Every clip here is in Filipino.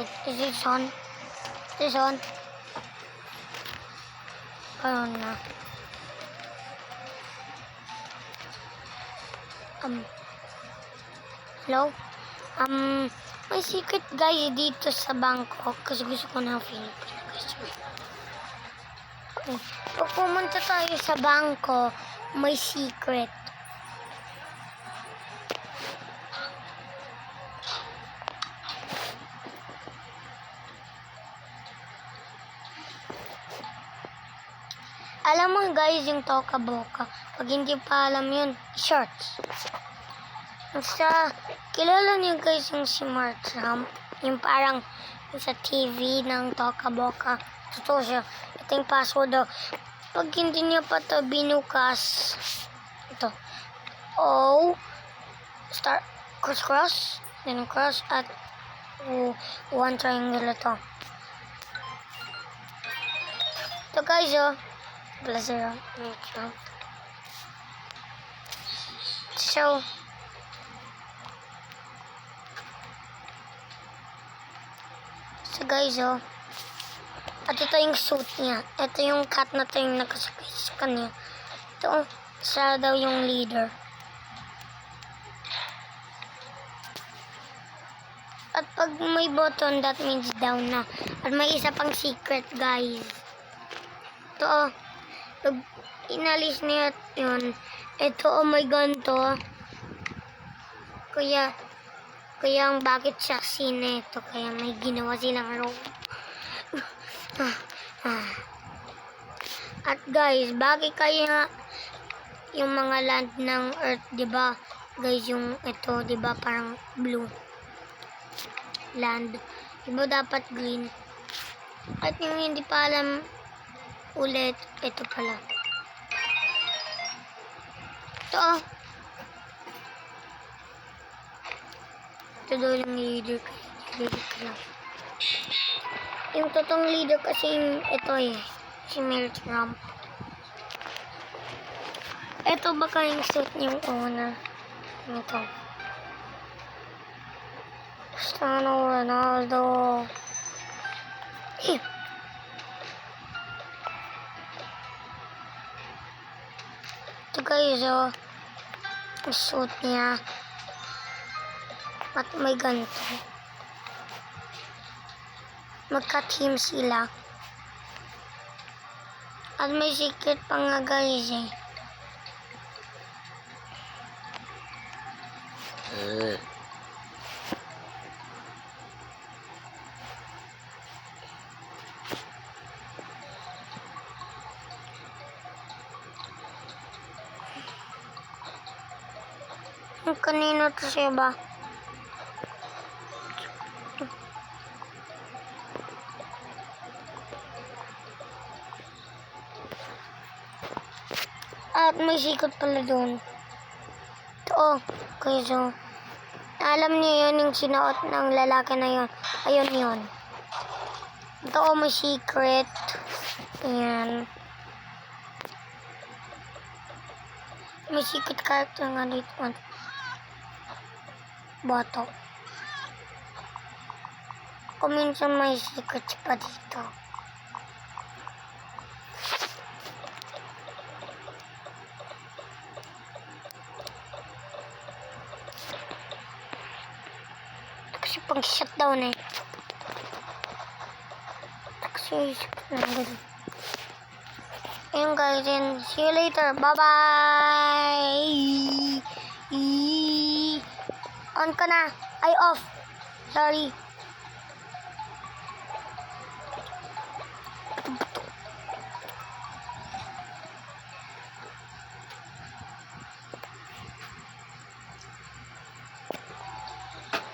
Wait, is this on? Is this on? Ayun na. Hello? May secret guys dito sa bangko kasi gusto ko ng fingerprint. Pag pumunta tayo sa bangko, may secret. Alam mo guys yung Toca Boca. Pag hindi pa alam yun, shorts. Basta, kilala niyo guys yung si Mark Trump. Yung parang yung sa TV ng Toca Boca. Totoo siya. Ito yung password daw. Pag hindi niya pa ito binukas, ito. O, start, cross, then cross, at one triangle ito. Ito guys, oh. Blazer, so guys, oh, at ito yung suit niya. Ito yung cat na ito yung nakasakay sa kanya. Ito, siya daw yung leader. At pag may button, that means down na. At may isa pang secret guys. Ito, oh. Pag inalis niya yun, ito, oh my ganito. Kaya ang bakit siya sineto, kaya may ginawa silang room. At guys, bakit kaya yung mga land ng Earth, diba? Guys, yung ito, diba, parang blue land. Diba dapat green? At yung hindi pa alam ulit, ito pala. Ito, oh. Ito daw yung leader lang. Yung totoong leader kasi ito eh, si Mel Trump. Ito baka yung suit niyong owner. Ito. Cristiano Ronaldo. Ito guys, oh. Yung suit niya. At may ganito. Magka-team sila. At may secret pa nga guys eh. Kanino to siya ba? At may sikot pala doon. Ito, oh. Okay, so, alam niyo yun yung sinuot ng lalaki na yun. Ayun yun. Ito, oh, may secret. Ayan. May secret character nga dito. Boto. Kung minsan may secret pa dito. Kasi pang shutdown eh. Kasi ayun guys, and see you later. Bye-bye! On ka na. Ay, off. Sorry.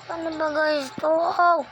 Paano ba guys? Oh!